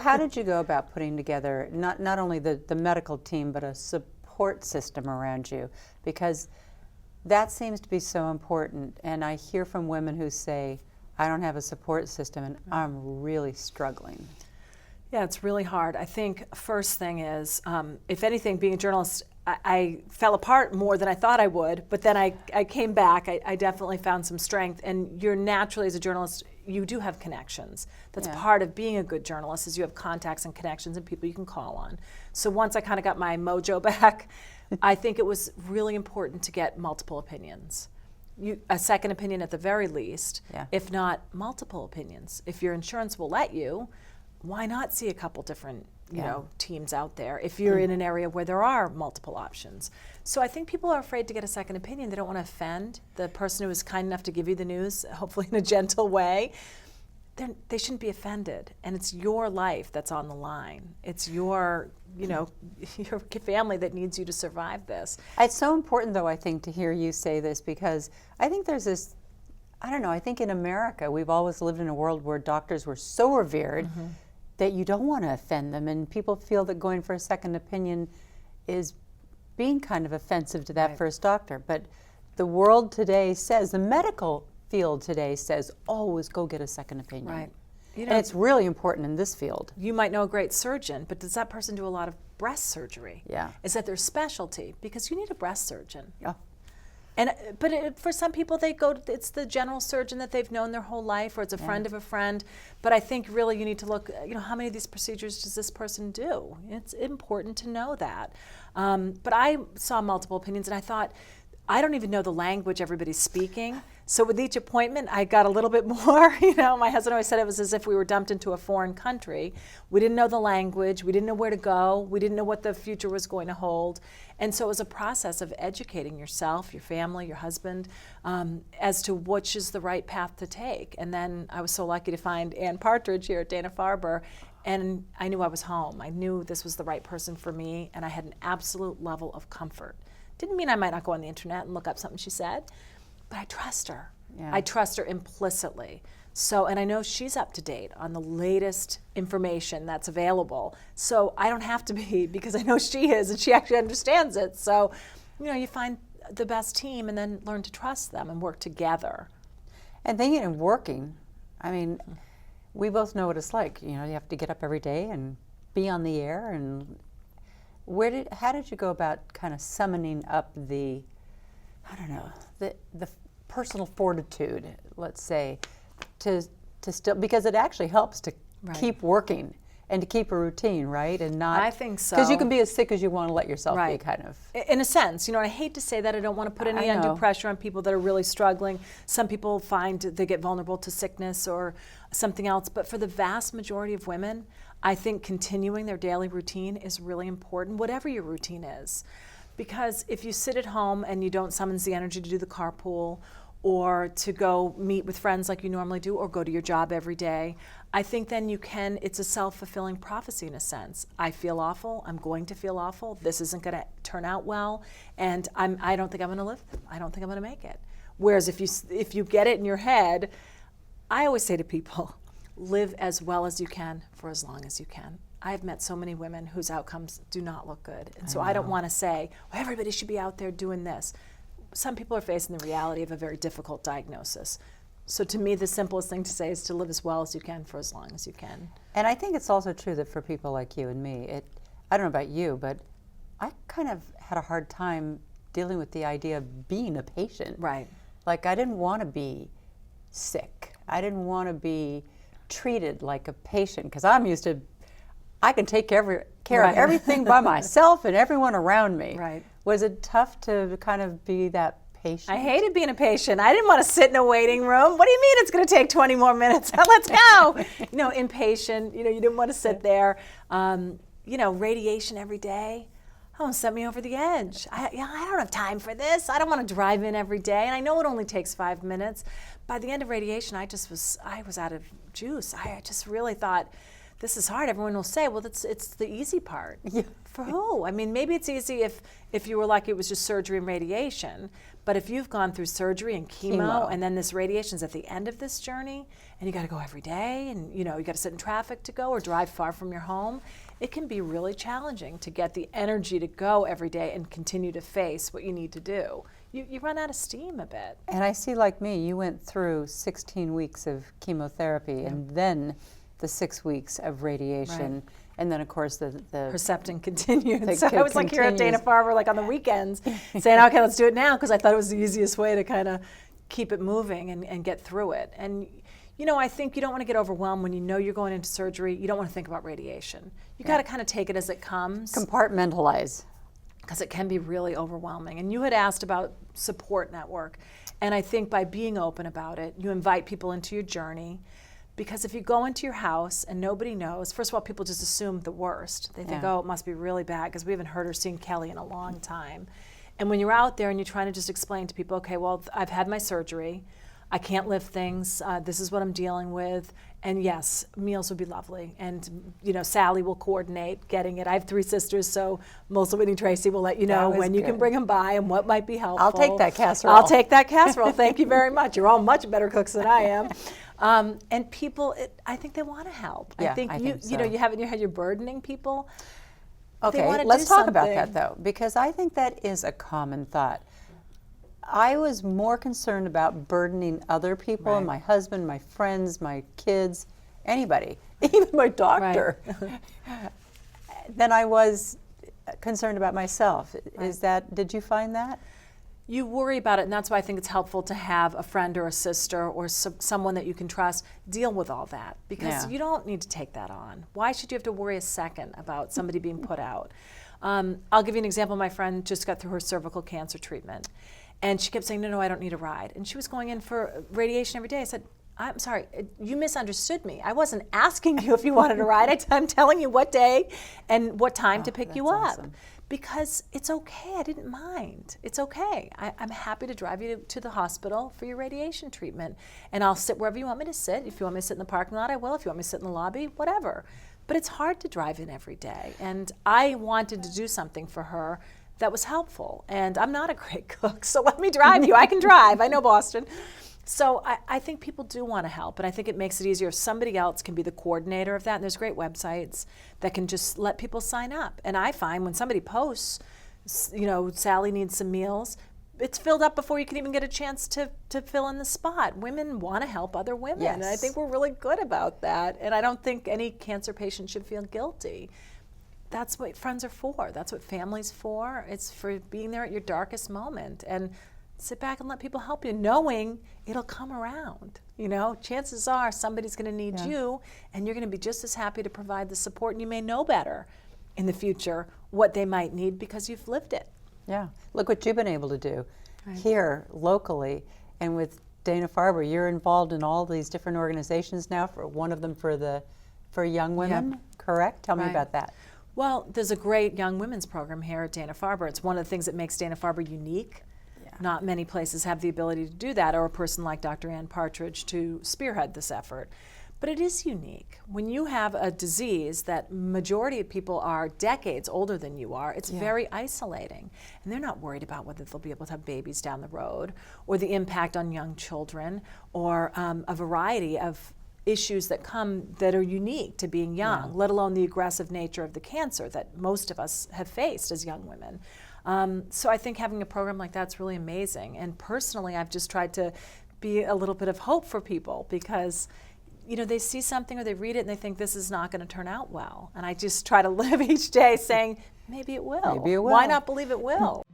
how did you go about putting together not only the medical team, but a support system around you? Because that seems to be so important. And I hear from women who say, I don't have a support system and I'm really struggling. Yeah, it's really hard. I think first thing is, if anything, being a journalist, I fell apart more than I thought I would, but then I came back. I definitely found some strength. And you're naturally, as a journalist, you do have connections. That's part of being a good journalist, is you have contacts and connections and people you can call on. So once I kind of got my mojo back, I think it was really important to get multiple opinions. A second opinion at the very least, if not multiple opinions. If your insurance will let you, why not see a couple different teams out there if you're in an area where there are multiple options? So I think people are afraid to get a second opinion. They don't want to offend the person who is kind enough to give you the news, hopefully in a gentle way. They shouldn't be offended, and it's your life that's on the line. It's your family that needs you to survive this. It's so important, though, I think, to hear you say this, because I think there's this, I don't know, I think in America we've always lived in a world where doctors were so revered that you don't want to offend them, and people feel that going for a second opinion is being kind of offensive to that first doctor. But the world today says, the medical field today says, always go get a second opinion. Right. And it's really important in this field. You might know a great surgeon, but does that person do a lot of breast surgery? Yeah. Is that their specialty? Because you need a breast surgeon. Yeah. But for some people, it's the general surgeon that they've known their whole life, or it's a friend of a friend. But I think really you need to look, how many of these procedures does this person do? It's important to know that. But I saw multiple opinions, and I thought, I don't even know the language everybody's speaking. So with each appointment, I got a little bit more. My husband always said it was as if we were dumped into a foreign country. We didn't know the language. We didn't know where to go. We didn't know what the future was going to hold. And so it was a process of educating yourself, your family, your husband, as to which is the right path to take. And then I was so lucky to find Ann Partridge here at Dana-Farber, and I knew I was home. I knew this was the right person for me, and I had an absolute level of comfort. Didn't mean I might not go on the internet and look up something she said, but I trust her. Yeah. I trust her implicitly. So, and I know she's up to date on the latest information that's available. So I don't have to be, because I know she is, and she actually understands it. So, you find the best team and then learn to trust them and work together. And thinking of working, I mean, we both know what it's like. You have to get up every day and be on the air. And how did you go about kind of summoning up the personal fortitude, let's say, to still, because it actually helps to keep working and to keep a routine, right? And not, I think so. Because you can be as sick as you want to let yourself be, kind of. In a sense, I hate to say that. I don't want to put any undue pressure on people that are really struggling. Some people find they get vulnerable to sickness or something else, but for the vast majority of women, I think continuing their daily routine is really important, whatever your routine is. Because if you sit at home and you don't summon the energy to do the carpool, or to go meet with friends like you normally do, or go to your job every day, I think then it's a self-fulfilling prophecy in a sense. I feel awful, I'm going to feel awful, this isn't gonna turn out well, and I don't think I'm gonna live, I don't think I'm gonna make it. Whereas if you get it in your head, I always say to people, live as well as you can for as long as you can. I've met so many women whose outcomes do not look good. And so I don't wanna say, well, everybody should be out there doing this. Some people are facing the reality of a very difficult diagnosis. So to me, the simplest thing to say is to live as well as you can for as long as you can. And I think it's also true that for people like you and me, I don't know about you, but I kind of had a hard time dealing with the idea of being a patient. Right. Like, I didn't want to be sick. I didn't want to be treated like a patient, because I'm used to, I can take care of everything by myself and everyone around me. Right. Was it tough to kind of be that patient? I hated being a patient. I didn't want to sit in a waiting room. What do you mean it's going to take 20 more minutes? Let's go. Impatient. You didn't want to sit there. Radiation every day. Oh, set me over the edge. I don't have time for this. I don't want to drive in every day. And I know it only takes 5 minutes. By the end of radiation, I was out of juice. I just really thought, this is hard. Everyone will say, well, it's the easy part. Yeah. For who? I mean, maybe it's easy if you were lucky it was just surgery and radiation. But if you've gone through surgery and chemo. And then this radiation's at the end of this journey, and you got to go every day, and you got to sit in traffic to go or drive far from your home, it can be really challenging to get the energy to go every day and continue to face what you need to do. You run out of steam a bit. And I see, like me, you went through 16 weeks of chemotherapy and then the 6 weeks of radiation. Right. And then, of course, the Herceptin continued. The So I was like here at Dana-Farber, like on the weekends, saying, okay, let's do it now, because I thought it was the easiest way to kind of keep it moving and get through it. And I think you don't want to get overwhelmed when you know you're going into surgery. You don't want to think about radiation. You got to kind of take it as it comes. Compartmentalize. Because it can be really overwhelming. And you had asked about support network. And I think by being open about it, you invite people into your journey. Because if you go into your house and nobody knows, first of all, people just assume the worst. They think, oh, it must be really bad, because we haven't heard or seen Kelley in a long time. And when you're out there and you're trying to just explain to people, okay, well, I've had my surgery. I can't lift things. This is what I'm dealing with. And yes, meals would be lovely. And, Sally will coordinate getting it. I have 3 sisters, so Melissa, Whitney, Tracy will let you know when you can bring them by and what might be helpful. I'll take that casserole. I'll take that casserole. Thank you very much. You're all much better cooks than I am. And people, I think they want to help. Yeah, I think so. You have in your head you're burdening people. Okay, let's talk about that, though, because I think that is a common thought. I was more concerned about burdening other people, Right. my husband, my friends, my kids, anybody, even my doctor, than I was concerned about myself. Right. Did you find that? You worry about it, and that's why I think it's helpful to have a friend or a sister or someone that you can trust deal with all that, because you don't need to take that on. Why should you have to worry a second about somebody being put out? I'll give you an example. My friend just got through her cervical cancer treatment, and she kept saying, no, I don't need a ride. And she was going in for radiation every day. I said, I'm sorry, you misunderstood me. I wasn't asking you if you wanted a ride. I'm telling you what day and what time to pick you up. Awesome. Because it's okay, I didn't mind. It's okay. I'm happy to drive you to the hospital for your radiation treatment. And I'll sit wherever you want me to sit. If you want me to sit in the parking lot, I will. If you want me to sit in the lobby, whatever. But it's hard to drive in every day. And I wanted to do something for her that was helpful. And I'm not a great cook, so let me drive you. I can drive. I know Boston. So I think people do want to help, and I think it makes it easier if somebody else can be the coordinator of that. And there's great websites that can just let people sign up. And I find when somebody posts, Sally needs some meals, it's filled up before you can even get a chance to fill in the spot. Women want to help other women, Yes. and I think we're really good about that. And I don't think any cancer patient should feel guilty. That's what friends are for. That's what family's for. It's for being there at your darkest moment. And sit back and let people help you, knowing it'll come around. Chances are somebody's going to need you, and you're going to be just as happy to provide the support, and you may know better in the future what they might need because you've lived it. Yeah. Look what you've been able to do here locally, and with Dana-Farber, you're involved in all these different organizations now. For one of them for young women, correct? Tell me about that. Well, there's a great young women's program here at Dana-Farber. It's one of the things that makes Dana-Farber unique. Not many places have the ability to do that, or a person like Dr. Ann Partridge to spearhead this effort. But it is unique. When you have a disease that majority of people are decades older than you are, it's very isolating. And they're not worried about whether they'll be able to have babies down the road, or the impact on young children, or a variety of issues that come that are unique to being young, let alone the aggressive nature of the cancer that most of us have faced as young women. So I think having a program like that's really amazing. And personally, I've just tried to be a little bit of hope for people, because they see something or they read it and they think this is not going to turn out well. And I just try to live each day saying, maybe it will. Maybe it will. Why not believe it will?